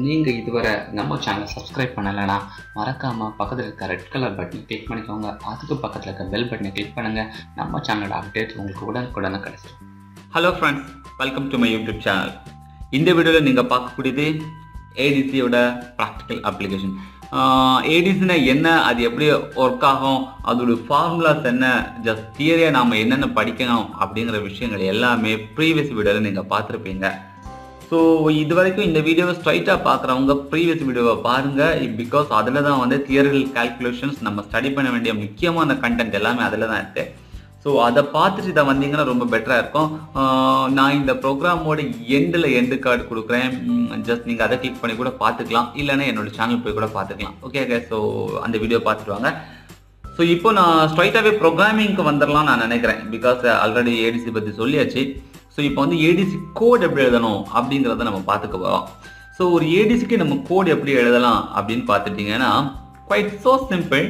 நீங்கள் இதுவரை நம்ம சேனலை சப்ஸ்கிரைப் பண்ணலைன்னா மறக்காமல் பக்கத்தில் இருக்க ரெட் கலர் பட்டனை கிளிக் பண்ணிக்கோங்க. அதுக்கு பக்கத்தில் இருக்க பெல் பட்டனை கிளிக் பண்ணுங்கள். நம்ம சேனலோட அப்டேட் உங்களுக்கு உடனுக்குடனே கிடைச்சிடும். Hello friends, welcome to my YouTube channel. இந்த வீடியோவில் நீங்கள் பார்க்கக்கூடியது ஏடிசியோட ப்ராக்டிக்கல் அப்ளிகேஷன். ஏடிசினா என்ன, அது எப்படி ஒர்க் ஆகும், அதோட ஃபார்முலாஸ் என்ன, ஜஸ்ட் தியரியாக நாம் என்னென்ன படிக்கணும் அப்படிங்கிற விஷயங்கள் எல்லாமே ப்ரீவியஸ் வீடியோவில் நீங்கள் பார்த்துருப்பீங்க. ஸோ இது வரைக்கும் இந்த வீடியோவை ஸ்ட்ரைட்டாக பார்க்குறவங்க ப்ரீவியஸ் வீடியோவை பாருங்கள். பிகாஸ் அதில் தான் வந்து தியரிக்கல் கால்குலேஷன்ஸ் நம்ம ஸ்டடி பண்ண வேண்டிய முக்கியமான கண்டென்ட் எல்லாமே அதில் தான் இருக்குது. ஸோ அதை பார்த்துட்டு இதை வந்தீங்கன்னா ரொம்ப பெட்டராக இருக்கும். நான் இந்த ப்ரோக்ராமோட எண்டு கார்டு கொடுக்குறேன். ஜஸ்ட் நீங்கள் அதை கிளிக் பண்ணி கூட பார்த்துக்கலாம், இல்லைன்னா என்னோடய சேனல் போய் கூட பார்த்துக்கலாம். ஓகே, ஸோ அந்த வீடியோ பார்த்துட்டு வாங்க. ஸோ இப்போ நான் ஸ்ட்ரைட்டாகவே ப்ரோக்ராமிங்க்கு வந்துடலாம் நான் நினைக்கிறேன். பிகாஸ் ஆல்ரெடி ஏடிசி பற்றி சொல்லியாச்சு. ஸோ இப்போ வந்து ஏடிசி கோட் எப்படி எழுதணும் அப்படிங்கிறத நம்ம பார்த்துக்க போகிறோம். ஸோ ஒரு ஏடிசிக்கு நம்ம கோட் எப்படி எழுதலாம் அப்படின்னு பார்த்துட்டிங்கன்னா, quite so simple.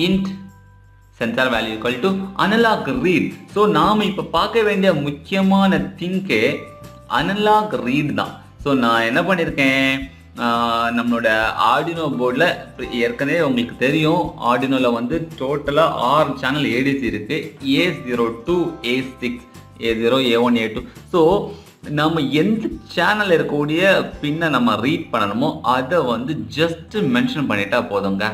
Int sensor value equal to analog read. So நாம் இப்போ பார்க்க வேண்டிய முக்கியமான திங்கே அனலாக் ரீட் தான். ஸோ நான் என்ன பண்ணியிருக்கேன், நம்மளோட ஆர்டினோ போர்டில் ஏற்கனவே உங்களுக்கு தெரியும், ஆர்டினோவில் வந்து டோட்டலாக 6 சேனல் ஏடிசி இருக்குது. A02, A6, A0, A1, A2. So நம்ம எந்த சேனல் இருக்கக்கூடிய பின்னை நம்ம ரீட் பண்ணணுமோ அதை வந்து ஜஸ்ட் மென்ஷன் பண்ணிட்டா போதுங்க.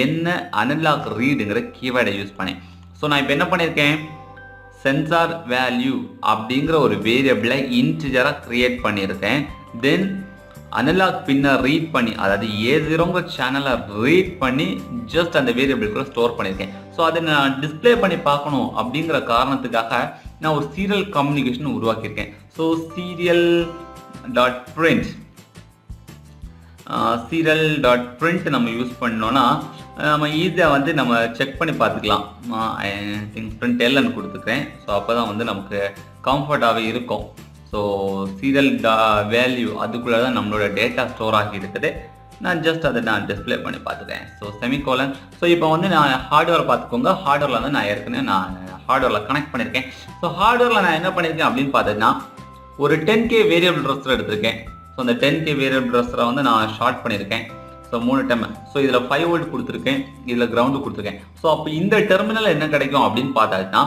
என்ன அனலாக் ரீடுங்கிற கீவேர்டை யூஸ் பண்ணேன். ஸோ நான் இப்போ என்ன பண்ணியிருக்கேன், சென்சார் வேல்யூ அப்படிங்கிற ஒரு வேரியபிளை இன்டிஜராக கிரியேட் பண்ணியிருக்கேன். தென் அனலாக் பின்னை ரீட் பண்ணி, அதாவது A0ங்கிற சேனலை ரீட் பண்ணி ஜஸ்ட் அந்த வேரியபிள் கூட ஸ்டோர் பண்ணியிருக்கேன். ஸோ அதை நான் டிஸ்பிளே பண்ணி பார்க்கணும் அப்படிங்கிற காரணத்துக்காக நான் ஒரு சீரியல் கம்யூனிகேஷன் உருவாக்கியிருக்கேன். ஸோ சீரியல் டாட் பிரிண்ட் நம்ம யூஸ் பண்ணோன்னா நம்ம ஈஸியாக வந்து நம்ம செக் பண்ணி பார்த்துக்கலாம். ஐ திங்க் பிரிண்ட் எல்னு கொடுத்துக்கிறேன். ஸோ அப்போ தான் வந்து நமக்கு கம்ஃபர்டாகவே இருக்கும். ஸோ சீரியல் வேல்யூ அதுக்குள்ளே தான் நம்மளோட டேட்டா ஸ்டோர் ஆகி இருக்குது. நான் ஜஸ்ட் அதை நான் டிஸ்பிளே பண்ணி பார்த்துக்கிறேன். So semicolon. ஸோ இப்போ வந்து நான் ஹார்ட்வேர் பார்த்துக்கோங்க. ஹார்ட்வேரில் வந்து நான் ஏற்கனவே ஹார்ட்வேரில் கனெக்ட் பண்ணியிருக்கேன். ஸோ ஹார்ட்வேரில் நான் என்ன பண்ணியிருக்கேன் அப்படின்னு பார்த்தீங்கன்னா, ஒரு 10K வேரியபிள் ரெஜிஸ்டர் எடுத்திருக்கேன். ஸோ அந்த 10K வேரியபிள் ரெஜிஸ்டரை வந்து நான் ஷார்ட் பண்ணியிருக்கேன். So 3 time. ஸோ இதில் 5 வோல்ட் கொடுத்துருக்கேன், இதில் கிரவுண்டு கொடுத்துருக்கேன். ஸோ அப்போ இந்த டெர்மினல் என்ன கிடைக்கும் அப்படின்னு பார்த்தாச்சுன்னா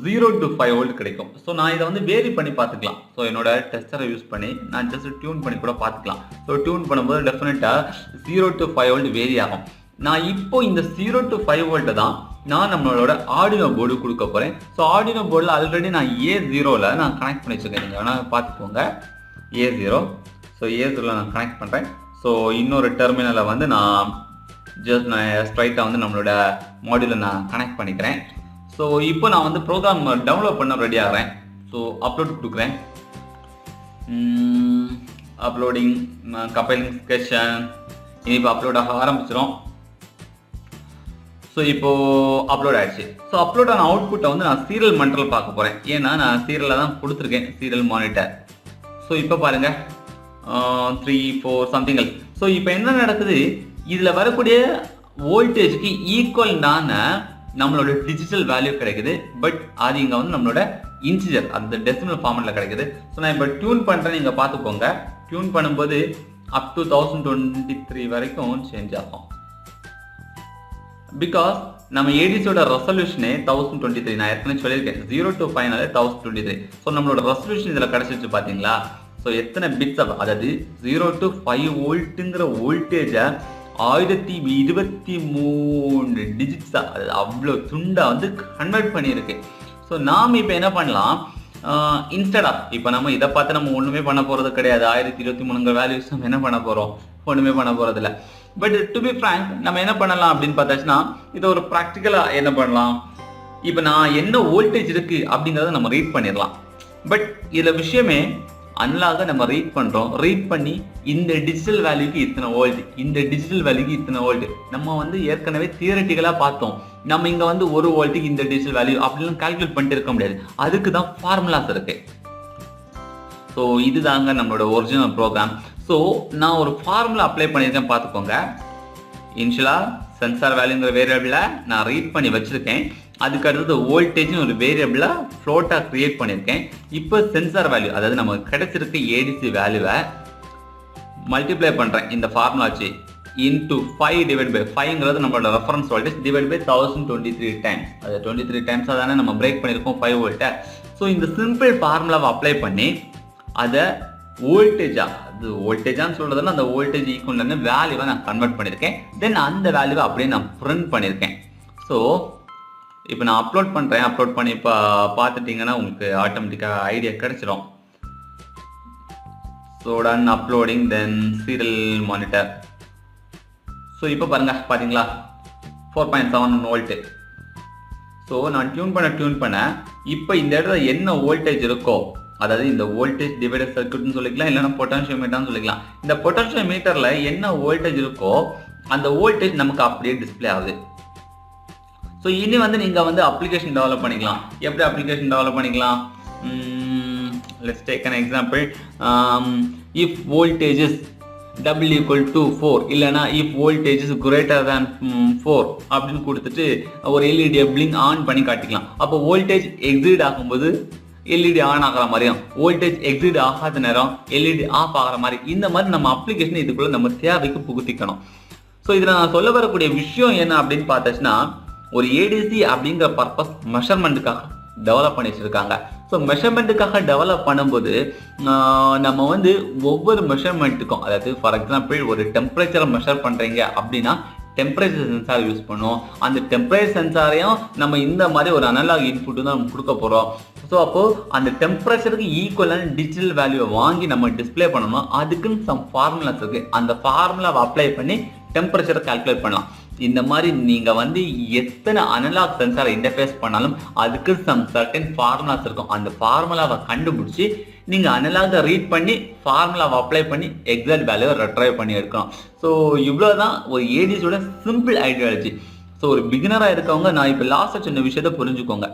0 to 5 வோல்ட் கிடைக்கும். ஸோ நான் இதை வந்து வேரி பண்ணி பார்த்துக்கலாம். ஸோ என்னோட டெஸ்டரை யூஸ் பண்ணி நான் ஜஸ்ட் டியூன் பண்ணி கூட பார்த்துக்கலாம். ஸோ டியூன் பண்ணும்போது டெஃபினட்டாக 0 to 5 வோல்ட் வேரி ஆகும். நான் இப்போ இந்த 0 to 5 வோல்ட்டை தான் நான் நம்மளோட ஆர்டினோ போர்டு கொடுக்க போகிறேன். ஸோ ஆர்டினோ போர்டில் ஆல்ரெடி நான் A0ல் நான் கனெக்ட் பண்ணி வச்சுருக்கேன். நீங்கள் வேணால் பார்த்துக்கோங்க. A0. ஸோ A0ல் நான் கனெக்ட் பண்ணுறேன். ஸோ இன்னொரு டெர்மினலை வந்து நான் ஸ்ட்ரைட்டாக வந்து நம்மளோட மாடியூலை நான் கனெக்ட் பண்ணிக்கிறேன். ஸோ இப்போ நான் வந்து ப்ரோக்ராம் டவுன்லோட் பண்ண ரெடி ஆகிறேன். ஸோ அப்லோட் கொடுக்குறேன். Uploading, compiling session. இப்போ அப்லோட் ஆக ஆரம்பிச்சிடும். ஸோ இப்போது அப்லோட் ஆகிடுச்சு. ஸோ அப்லோட் ஆன அவுட்புட்டை வந்து நான் சீரியல் மானிட்டரில் பார்க்க போகிறேன். ஏன்னா நான் சீரியலில் தான் கொடுத்துருக்கேன், சீரியல் மானிட்டர். ஸோ இப்போ பாருங்கள் 3, 4 சம்திங் எல்ஸ். ஸோ இப்போ என்ன நடக்குது, இதில் வரக்கூடிய வோல்டேஜுக்கு ஈக்குவல்டான நம்மளோட டிஜிட்டல் வேல்யூ கிடைக்குது. பட் அது இங்கே வந்து நம்மளோட இன்டிஜர், அந்த டெசிமல் ஃபார்மெட்டில் கிடைக்குது. ஸோ நான் இப்போ டியூன் பண்ணுறேன், நீங்கள் பார்த்துக்கோங்க. டியூன் பண்ணும்போது அப் டு 1023 வரைக்கும் சேஞ்ச் ஆகும். பிகாஸ் நம்ம ஏடிசியோட ரெசல்யூஷனே 1023. நான் ஏற்கனவே சொல்லியிருக்கேன், 0 to 5 1023. ஸோ நம்மளோட ரெசல்யூஷன் இதில் கிடச்சிச்சு பார்த்தீங்களா. ஸோ எத்தனை பிட்ஸ், அதாவது 0 to 5 வோல்ட்டுங்கிற வோல்டேஜை 1023 டிஜிட்ஸாக, அதாவது அவ்வளோ துண்டா வந்து கன்வெர்ட் பண்ணியிருக்கு. ஸோ நாம் இப்போ என்ன பண்ணலாம், இன்ஸ்டடா இப்போ நம்ம இதை பார்த்து நம்ம ஒன்றுமே பண்ண போகிறது கிடையாது. 1023 வேல்யூஸ் நம்ம என்ன பண்ண போகிறோம், ஒன்றுமே பண்ண போகிறதில்ல. பட் டு பி ஃப்ராங்க், நம்ம என்ன பண்ணலாம் அப்படின்னு பார்த்தாச்சுன்னா, இதை ஒரு ப்ராக்டிக்கலாக என்ன பண்ணலாம், இப்போ நான் என்ன வோல்டேஜ் இருக்குது அப்படிங்கிறத நம்ம ரீட் பண்ணிடலாம். பட் இதில் விஷயமே அனலாக நம்ம ரீட் பண்ணுறோம். ரீட் பண்ணி இந்த டிஜிட்டல் வேல்யூக்கு இத்தனை வோல்ட், இந்த டிஜிட்டல் வேல்யூக்கு இத்தனை வோல்ட் நம்ம வந்து ஏற்கனவே தியரட்டிக்கலாக பார்த்தோம். நம்ம இங்கே வந்து 1 வோல்ட்டுக்கு இந்த டிஜிட்டல் வேல்யூ அப்படிலாம் கால்குலேட் பண்ணிட்டு இருக்க முடியாது. அதுக்கு தான் ஃபார்முலாஸ் இருக்கு. ஸோ இதுதாங்க நம்மளோட ஒரிஜினல் ப்ரோக்ராம். ஸோ நான் ஒரு ஃபார்முலா அப்ளை பண்ணியிருக்கேன், பார்த்துக்கோங்க. இனிஷியலாக சென்சார் வேல்யூங்கிற வேரியபிளை நான் ரீட் பண்ணி வச்சுருக்கேன். அதுக்கு அடுத்தது வோல்டேஜ்னு ஒரு வேரியபிளாக ஃப்ளோட்டாக க்ரியேட் பண்ணியிருக்கேன். இப்போ சென்சார் வேல்யூ, அதாவது நமக்கு கிடைச்சிருக்க ஏடிசி வேல்யூவை மல்டிப்ளை பண்ணுறேன் இந்த ஃபார்முலா வச்சு இன்டூ 5 டிவைட் பை 5ங்கிறது நம்மளோட reference voltage divide by 1023 times. அது 23 டைம்ஸாக தானே நம்ம பிரேக் பண்ணியிருக்கோம் 5 வோல்ட்டை. ஸோ இந்த சிம்பிள் ஃபார்முலாவை அப்ளை பண்ணி அதை வோல்டேஜான்னு சொல்றதுன்னா அந்த வோல்டேஜ் ஈக்குவல்னு வேல்யூவை நான் கன்வெர்ட் பண்ணியிருக்கேன். தென் அந்த வேல்யூவை அப்படியே நான் பிரிண்ட் பண்ணியிருக்கேன். ஸோ இப்போ நான் அப்லோட் பண்ணுறேன். அப்லோட் பண்ணி இப்போ பார்த்துட்டிங்கன்னா உங்களுக்கு ஆட்டோமேட்டிக்காக ஐடியா கிடைச்சிடும். ஸோ டன் அப்லோடிங் தென் சீரியல் மானிட்டர். ஸோ இப்போ பார்த்தீங்களா 4.7 வோல்ட்டு. ஸோ நான் டியூன் பண்ண இப்போ இந்த இடத்துல என்ன வோல்டேஜ் இருக்கோ, அதாவது இந்த வோல்டேஜ் டிவைடர் சர்க்யூட்னு சொல்லிக்கலாம், இல்லைன்னா பொட்டன்ஷியோமீட்டர்னு சொல்லிக்கலாம். இந்த பொட்டன்ஷியோமீட்டரில் என்ன வோல்டேஜ் இருக்கோ அந்த வோல்டேஜ் நமக்கு அப்படியே டிஸ்பிளே ஆகுது. ஸோ இனி நீங்கள் அப்ளிகேஷன் டெவலப் பண்ணிக்கலாம். எப்படி அப்ளிகேஷன் டெவலப் பண்ணிக்கலாம்? Let's take an example. If voltage is double equal to 4 இல்லைனா if voltage is greater than 4 அப்படின்னு கொடுத்துட்டு ஒரு எல்இடியை பிளிங்க் ஆன் பண்ணி காட்டிக்கலாம். அப்போ வோல்டேஜ் எக்ஸீட் ஆகும்போது எல்இடி ஆன் ஆகிற மாதிரியும், வோல்டேஜ் எக்ஸீட் ஆகாத நேரம் எல்இடி ஆஃப் ஆகிற மாதிரி, இந்த மாதிரி நம்ம அப்ளிகேஷன் இதுக்குள்ள நம்ம தேவைக்கு புகுத்திக்கணும். ஸோ இதில் நான் சொல்ல வரக்கூடிய விஷயம் என்ன அப்படின்னு பார்த்தாச்சுன்னா, ஒரு ஏடிசி அப்படிங்கிற பர்பஸ் மெஷர்மெண்ட்டுக்காக டெவலப் பண்ணி வச்சிருக்காங்க. ஸோ மெஷர்மெண்ட்டுக்காக டெவலப் பண்ணும்போது நம்ம ஒவ்வொரு மெஷர்மெண்ட்டுக்கும், அதாவது ஃபார் எக்ஸாம்பிள் ஒரு டெம்பரேச்சரை மெஷர் பண்ணுறீங்க அப்படின்னா டெம்பரேச்சர் சென்சார் யூஸ் பண்ணுவோம். அந்த டெம்பரேச்சர் சென்சாரையும் நம்ம இந்த மாதிரி ஒரு அனலாக் இன்புட்டு தான் நம்ம கொடுக்க போகிறோம். ஸோ அப்போது அந்த டெம்பரேச்சருக்கு ஈக்குவலான டிஜிட்டல் வேல்யூவை வாங்கி நம்ம டிஸ்பிளே பண்ணணும். அதுக்குன்னு சம் ஃபார்முலாஸ் இருக்குது. அந்த ஃபார்முலாவை அப்ளை பண்ணி டெம்பரேச்சரை கால்குலேட் பண்ணலாம். இந்த மாதிரி நீங்கள் எத்தனை அனலாக் சென்சாரை இன்டர்ஃபேஸ் பண்ணாலும் அதுக்கு சம் சர்டன் ஃபார்முலாஸ் இருக்கும். அந்த ஃபார்முலாவை கண்டுபிடிச்சி நீங்கள் அனலாக ரீட் பண்ணி ஃபார்முலாவை அப்ளை பண்ணி எக்ஸாக்ட் வேல்யூவை ரெட்ரைவ் பண்ணி எடுக்கணும். ஸோ இவ்வளோ தான் ஒரு ஏடிஸோட சிம்பிள் ஐடியாலஜி. ஸோ ஒரு பிகினராக இருக்கவங்க நான் இப்போ லாஸ்ட்டாக சொன்ன விஷயத்தை புரிஞ்சுக்கோங்க.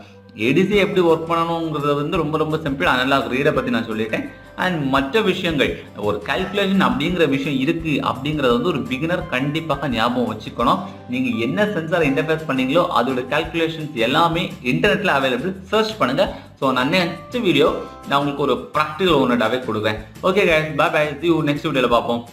ஏடிசி எப்படி ஒர்க் பண்ணணுங்கிறது ரொம்ப ரொம்ப சிம்பிள். அனலாக் ரீடை பற்றி நான் சொல்லிட்டேன். அண்ட் மற்ற விஷயங்கள், ஒரு கால்குலேஷன் அப்படிங்கிற விஷயம் இருக்குது அப்படிங்கிறது ஒரு பிகினர் கண்டிப்பாக ஞாபகம் வச்சுக்கணும். நீங்கள் என்ன சென்சார் இன்டர்ஃபேஸ் பண்ணீங்களோ அதோட கால்குலேஷன்ஸ் எல்லாமே இன்டர்நெட்டில் அவைலபிள். சர்ச் பண்ணுங்கள். ஸோ நான் நெக்ஸ்ட் வீடியோ நான் உங்களுக்கு ஒரு ப்ராக்டிக்கல் ஒன்றுடாவே கொடுக்குறேன். Okay guys, bye bye, see you next வீடியோவில் பார்ப்போம்.